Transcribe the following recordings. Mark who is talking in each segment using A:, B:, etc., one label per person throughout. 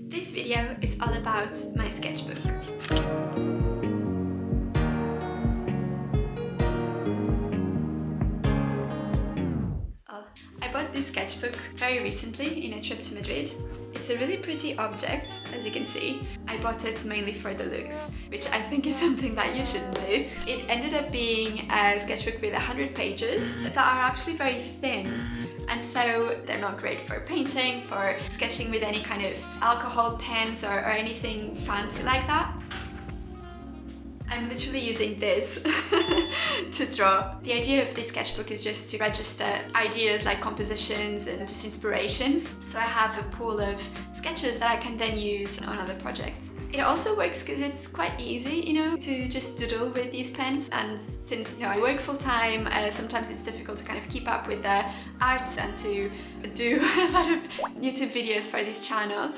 A: This video is all about my sketchbook. I bought this sketchbook very recently in a trip to Madrid. It's a really pretty object, as you can see. I bought it mainly for the looks, which I think is something that you shouldn't do. It ended up being a sketchbook with 100 pages that are actually very thin. And so they're not great for painting, for sketching with any kind of alcohol pens or anything fancy like that. I'm literally using this to draw. The idea of this sketchbook is just to register ideas like compositions and just inspirations. So I have a pool of sketches that I can then use on other projects. It also works because it's quite easy, to just doodle with these pens. And since I work full time, sometimes it's difficult to kind of keep up with the arts and to do a lot of YouTube videos for this channel.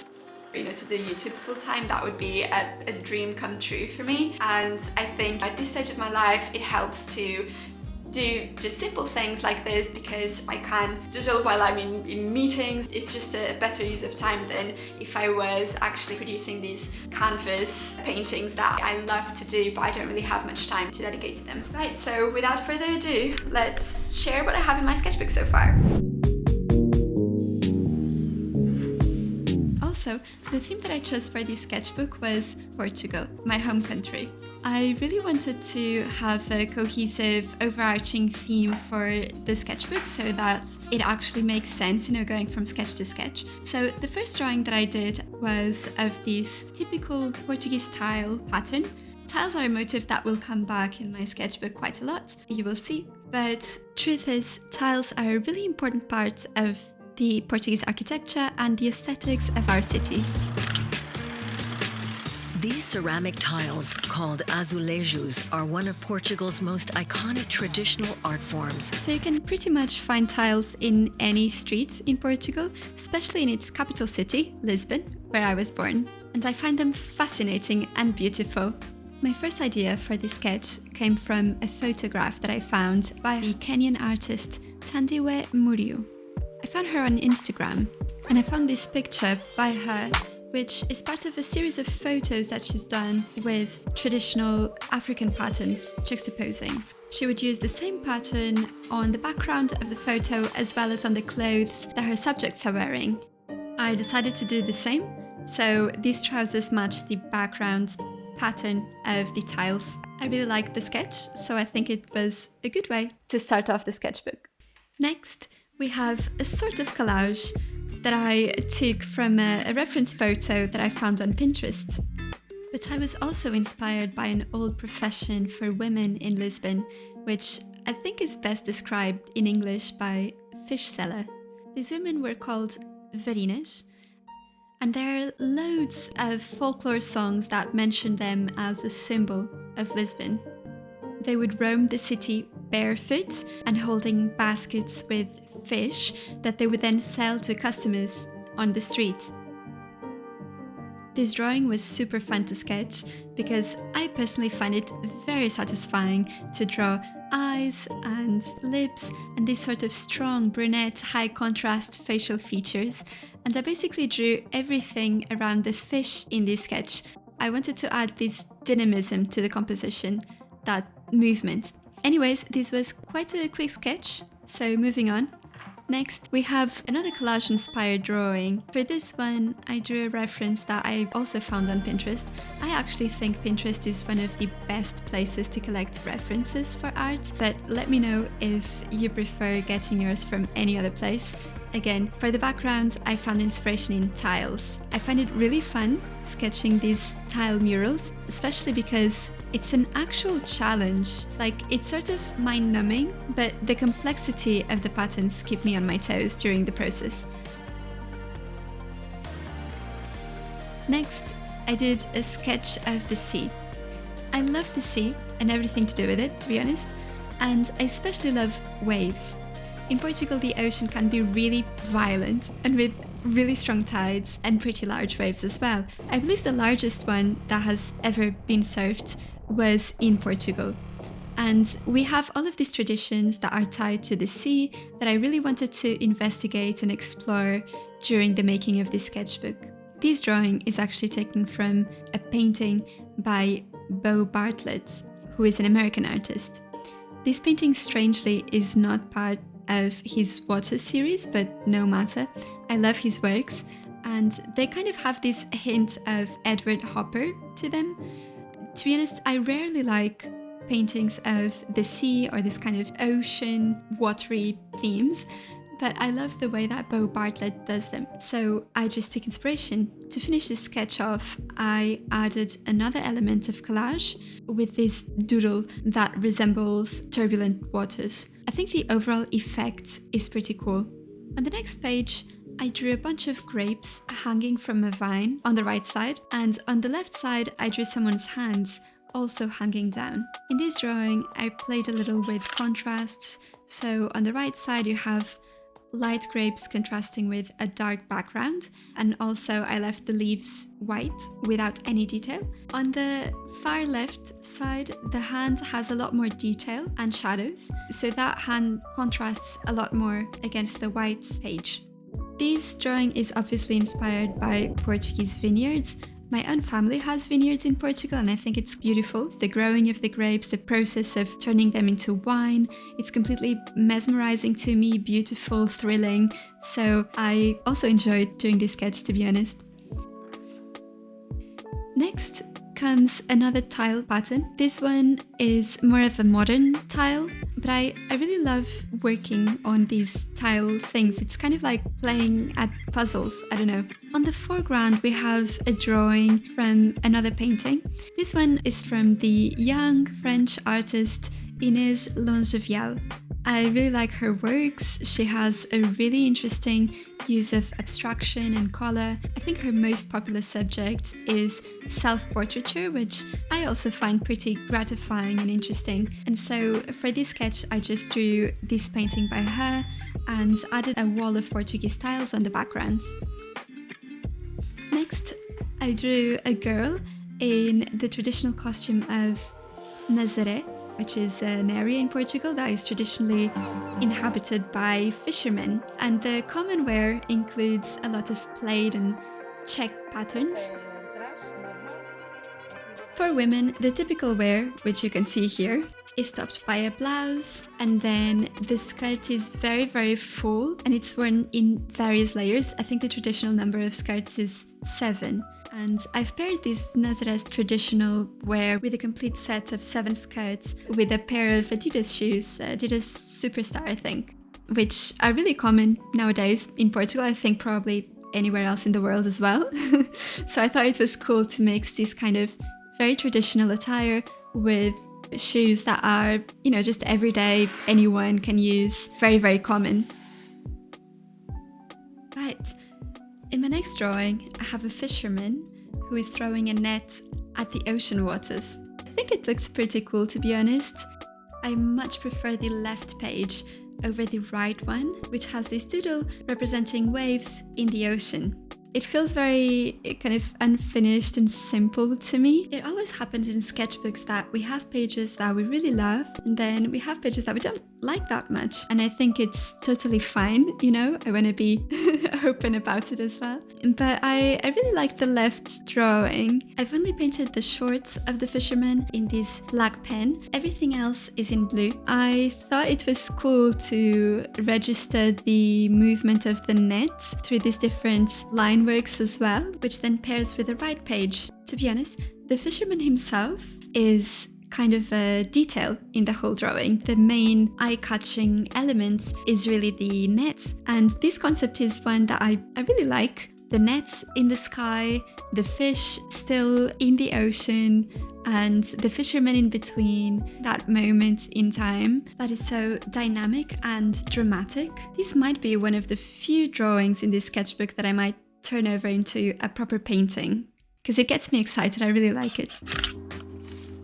A: To do YouTube full time, that would be a dream come true for me. And I think at this stage of my life, it helps to do just simple things like this because I can doodle while I'm in meetings. It's just a better use of time than if I was actually producing these canvas paintings that I love to do, but I don't really have much time to dedicate to them. Right, so without further ado, let's share what I have in my sketchbook so far. Also, the theme that I chose for this sketchbook was Portugal, my home country. I really wanted to have a cohesive, overarching theme for the sketchbook so that it actually makes sense, going from sketch to sketch. So the first drawing that I did was of this typical Portuguese tile pattern. Tiles are a motif that will come back in my sketchbook quite a lot, you will see. But truth is, tiles are a really important part of the Portuguese architecture and the aesthetics of our cities.
B: These ceramic tiles, called azulejos, are one of Portugal's most iconic traditional art forms.
A: So you can pretty much find tiles in any street in Portugal, especially in its capital city, Lisbon, where I was born. And I find them fascinating and beautiful. My first idea for this sketch came from a photograph that I found by the Kenyan artist Thandiwe Muriu. I found her on Instagram, and I found this picture by her, which is part of a series of photos that she's done with traditional African patterns juxtaposing. She would use the same pattern on the background of the photo as well as on the clothes that her subjects are wearing. I decided to do the same, so these trousers match the background pattern of the tiles. I really liked the sketch, so I think it was a good way to start off the sketchbook. Next, we have a sort of collage that I took from a reference photo that I found on Pinterest. But I was also inspired by an old profession for women in Lisbon, which I think is best described in English by fish seller. These women were called Vineyards, and there are loads of folklore songs that mention them as a symbol of Lisbon. They would roam the city barefoot and holding baskets with fish that they would then sell to customers on the street. This drawing was super fun to sketch because I personally find it very satisfying to draw eyes and lips and these sort of strong brunette high contrast facial features, and I basically drew everything around the fish in this sketch. I wanted to add this dynamism to the composition, that movement. Anyways, this was quite a quick sketch, so moving on. Next, we have another collage-inspired drawing. For this one, I drew a reference that I also found on Pinterest. I actually think Pinterest is one of the best places to collect references for art, but let me know if you prefer getting yours from any other place. Again, for the background, I found inspiration in tiles. I find it really fun sketching these tile murals, especially because it's an actual challenge. It's sort of mind-numbing, but the complexity of the patterns keep me on my toes during the process. Next, I did a sketch of the sea. I love the sea and everything to do with it, to be honest, and I especially love waves. In Portugal, the ocean can be really violent and with really strong tides and pretty large waves as well. I believe the largest one that has ever been surfed was in Portugal. And we have all of these traditions that are tied to the sea that I really wanted to investigate and explore during the making of this sketchbook. This drawing is actually taken from a painting by Bo Bartlett, who is an American artist. This painting, strangely, is not part of his water series, but no matter. I love his works, and they kind of have this hint of Edward Hopper to them. To be honest, I rarely like paintings of the sea or this kind of ocean, watery themes, but I love the way that Bo Bartlett does them. So I just took inspiration. To finish this sketch off, I added another element of collage with this doodle that resembles turbulent waters. I think the overall effect is pretty cool. On the next page, I drew a bunch of grapes hanging from a vine on the right side, and on the left side, I drew someone's hands also hanging down. In this drawing, I played a little with contrasts. So on the right side, you have light grapes contrasting with a dark background, and also I left the leaves white without any detail. On the far left side, the hand has a lot more detail and shadows, so that hand contrasts a lot more against the white page. This drawing is obviously inspired by Portuguese vineyards. My own family has vineyards in Portugal, and I think it's beautiful. The growing of the grapes, the process of turning them into wine. It's completely mesmerizing to me, beautiful, thrilling. So I also enjoyed doing this sketch, to be honest. Next comes another tile pattern. This one is more of a modern tile, but I really love working on these tile things. It's kind of like playing at puzzles, I don't know. On the foreground, we have a drawing from another painting. This one is from the young French artist Inès Longevial. I really like her works. She has a really interesting use of abstraction and color. I think her most popular subject is self-portraiture, which I also find pretty gratifying and interesting. And so for this sketch, I just drew this painting by her and added a wall of Portuguese tiles on the backgrounds. Next, I drew a girl in the traditional costume of Nazaré, which is an area in Portugal that is traditionally inhabited by fishermen. And the common wear includes a lot of plaid and check patterns. For women, the typical wear, which you can see here, is topped by a blouse, and then the skirt is very, very full and it's worn in various layers. I think the traditional number of skirts is 7. And I've paired this Nazaré's traditional wear with a complete set of 7 skirts with a pair of Adidas shoes, Adidas Superstar, I think, which are really common nowadays in Portugal. I think probably anywhere else in the world as well. So I thought it was cool to mix this kind of very traditional attire with shoes that are, just everyday, anyone can use, very, very common. Right. In my next drawing, I have a fisherman who is throwing a net at the ocean waters. I think it looks pretty cool, to be honest. I much prefer the left page over the right one, which has this doodle representing waves in the ocean. It feels very kind of unfinished and simple to me. It always happens in sketchbooks that we have pages that we really love, and then we have pages that we don't like that much. And I think it's totally fine, I want to be open about it as well. But I really like the left drawing. I've only painted the shorts of the fisherman in this black pen. Everything else is in blue. I thought it was cool to register the movement of the net through these different line works as well, which then pairs with the right page. To be honest, the fisherman himself is kind of a detail in the whole drawing. The main eye-catching element is really the net, and this concept is one that I really like. The net in the sky, the fish still in the ocean, and the fisherman in between, that moment in time that is so dynamic and dramatic. This might be one of the few drawings in this sketchbook that I might turn over into a proper painting, because it gets me excited. I really like it.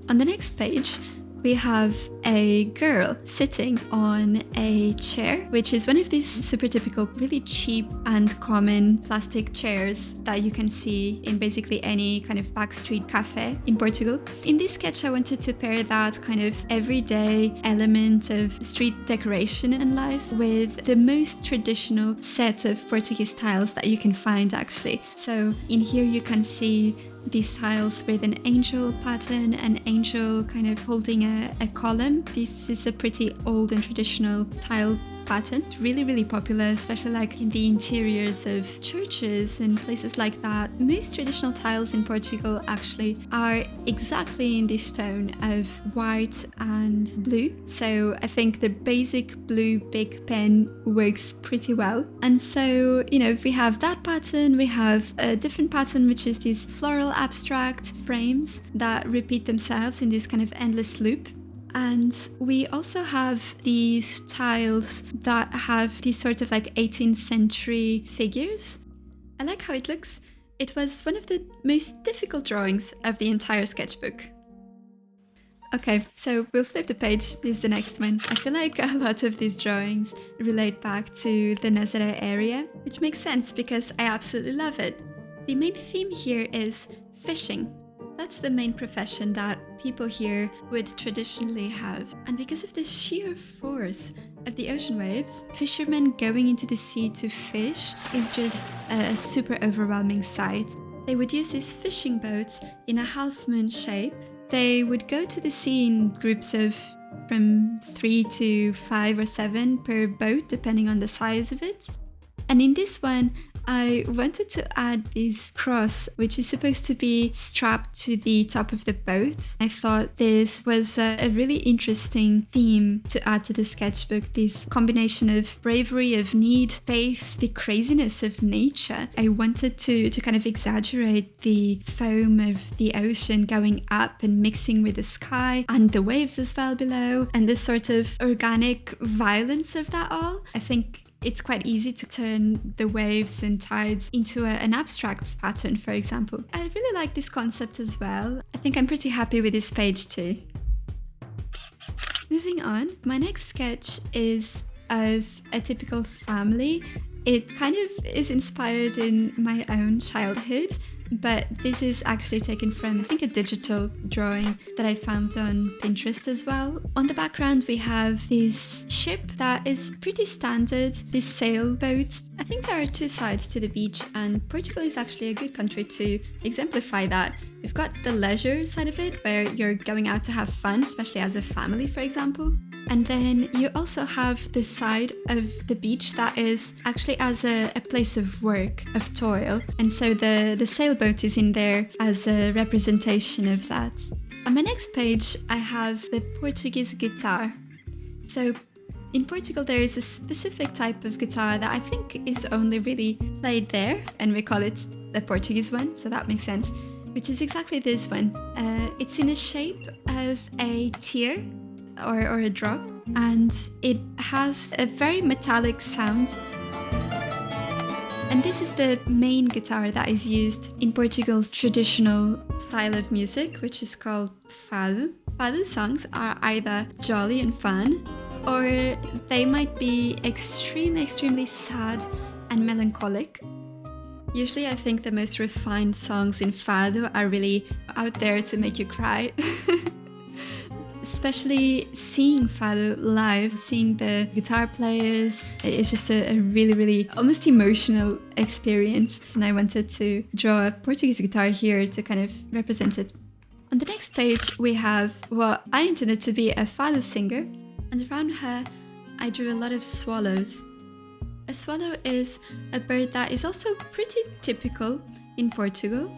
A: On the next page, we have a girl sitting on a chair, which is one of these super typical, really cheap and common plastic chairs that you can see in basically any kind of backstreet cafe in Portugal. In this sketch, I wanted to pair that kind of everyday element of street decoration and life with the most traditional set of Portuguese tiles that you can find, actually. So in here you can see these tiles with an angel pattern, an angel kind of holding a column. This is a pretty old and traditional tile pattern. It's really, really popular, especially like in the interiors of churches and places like that. Most traditional tiles in Portugal actually are exactly in this tone of white and blue. So I think the basic blue big pen works pretty well. And so, if we have that pattern, we have a different pattern, which is these floral abstract frames that repeat themselves in this kind of endless loop. And we also have these tiles that have these sort of like 18th century figures. I like how it looks. It was one of the most difficult drawings of the entire sketchbook. Okay, so we'll flip the page. This is the next one. I feel like a lot of these drawings relate back to the Nazaré area, which makes sense because I absolutely love it. The main theme here is fishing. That's the main profession that people here would traditionally have. And because of the sheer force of the ocean waves, fishermen going into the sea to fish is just a super overwhelming sight. They would use these fishing boats in a half-moon shape. They would go to the sea in groups of from 3 to 5 or 7 per boat, depending on the size of it. And in this one, I wanted to add this cross, which is supposed to be strapped to the top of the boat. I thought this was a really interesting theme to add to the sketchbook, this combination of bravery, of need, faith, the craziness of nature. I wanted to kind of exaggerate the foam of the ocean going up and mixing with the sky and the waves as well below, and the sort of organic violence of that all. I think it's quite easy to turn the waves and tides into an abstract pattern, for example. I really like this concept as well. I think I'm pretty happy with this page too. Moving on, my next sketch is of a typical family. It kind of is inspired in my own childhood, but this is actually taken from, I think, a digital drawing that I found on Pinterest as well. On the background, we have this ship that is pretty standard, this sailboat. I think there are two sides to the beach, and Portugal is actually a good country to exemplify that. You've got the leisure side of it, where you're going out to have fun, especially as a family, for example. And then you also have the side of the beach that is actually as a place of work, of toil. And so the sailboat is in there as a representation of that. On my next page, I have the Portuguese guitar. So in Portugal, there is a specific type of guitar that I think is only really played there, and we call it the Portuguese one, so that makes sense, which is exactly this one. It's in a shape of a tear, or a drop, and it has a very metallic sound. And this is the main guitar that is used in Portugal's traditional style of music, which is called fado. Fado songs are either jolly and fun, or they might be extremely sad and melancholic. Usually I think the most refined songs in fado are really out there to make you cry. Especially seeing fado live, seeing the guitar players, it's just a really almost emotional experience. And I wanted to draw a Portuguese guitar here to kind of represent it. On the next page, we have what I intended to be a fado singer, and around her, I drew a lot of swallows. A swallow is a bird that is also pretty typical in Portugal.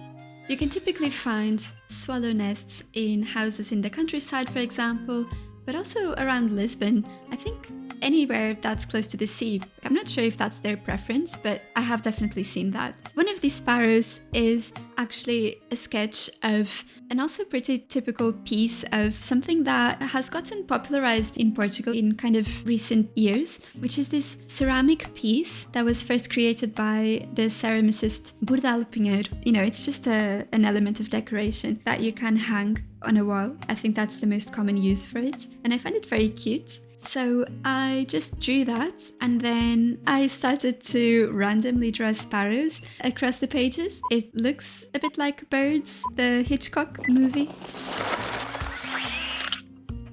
A: You can typically find swallow nests in houses in the countryside, for example, but also around Lisbon. I think anywhere that's close to the sea. I'm not sure if that's their preference, but I have definitely seen that. One of these sparrows is actually a sketch of an also pretty typical piece of something that has gotten popularized in Portugal in kind of recent years, which is this ceramic piece that was first created by the ceramicist Bordalo Pinheiro. You know, it's just an element of decoration that you can hang on a wall. I think that's the most common use for it, and I find it very cute. So I just drew that, and then I started to randomly draw sparrows across the pages. It looks a bit like Birds, the Hitchcock movie.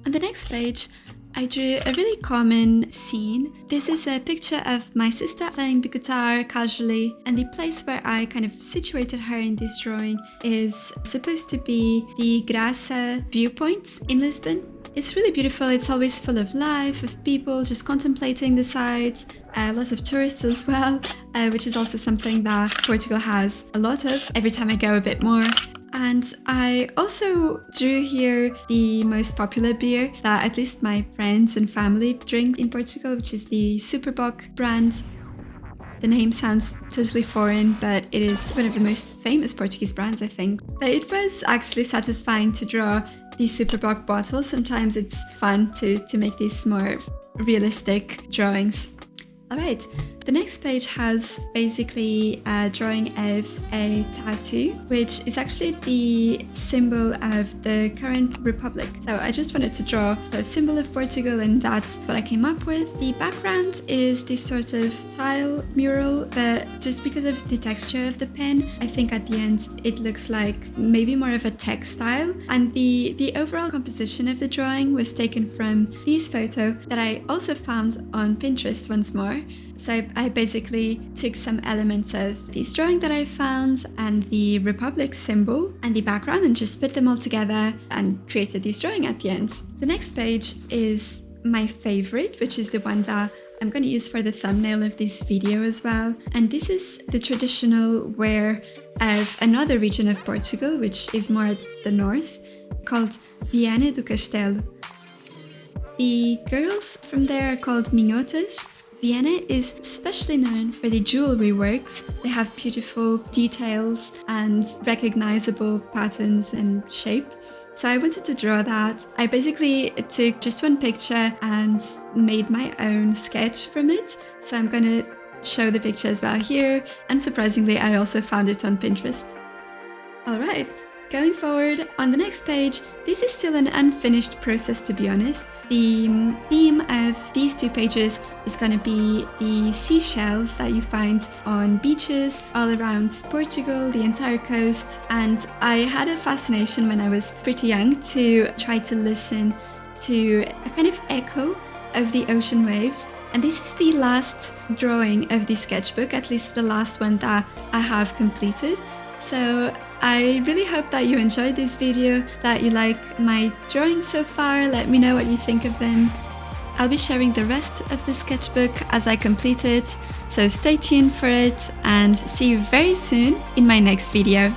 A: On the next page, I drew a really common scene. This is a picture of my sister playing the guitar casually, and the place where I kind of situated her in this drawing is supposed to be the Graça viewpoint in Lisbon. It's really beautiful. It's always full of life, of people just contemplating the sights, lots of tourists as well, which is also something that Portugal has a lot of. Every time I go, a bit more. And I also drew here the most popular beer that at least my friends and family drink in Portugal, which is the Superboc brand. The name sounds totally foreign, but it is one of the most famous Portuguese brands, I think. But it was actually satisfying to draw the Superboc bottle. Sometimes it's fun to make these more realistic drawings. Alright, the next page has basically a drawing of a tattoo, which is actually the symbol of the current republic. So I just wanted to draw a sort of symbol of Portugal, and that's what I came up with. The background is this sort of tile mural, but just because of the texture of the pen, I think at the end it looks like maybe more of a textile. And the overall composition of the drawing was taken from this photo that I also found on Pinterest once more. So I basically took some elements of this drawing that I found and the Republic symbol and the background and just put them all together and created this drawing at the end. The next page is my favorite, which is the one that I'm going to use for the thumbnail of this video as well. And this is the traditional wear of another region of Portugal, which is more at the north, called Viana do Castelo. The girls from there are called minhotas. Viana is especially known for the jewelry works. They have beautiful details and recognizable patterns and shape. So I wanted to draw that. I basically took just one picture and made my own sketch from it. So I'm gonna show the picture as well here. And surprisingly, I also found it on Pinterest. All right. Going forward, on the next page, this is still an unfinished process, to be honest. The theme of these two pages is going to be the seashells that you find on beaches all around Portugal, the entire coast. And I had a fascination when I was pretty young to try to listen to a kind of echo of the ocean waves. And this is the last drawing of the sketchbook, at least the last one that I have completed. So I really hope that you enjoyed this video, that you like my drawings so far. Let me know what you think of them. I'll be sharing the rest of the sketchbook as I complete it, so stay tuned for it and see you very soon in my next video.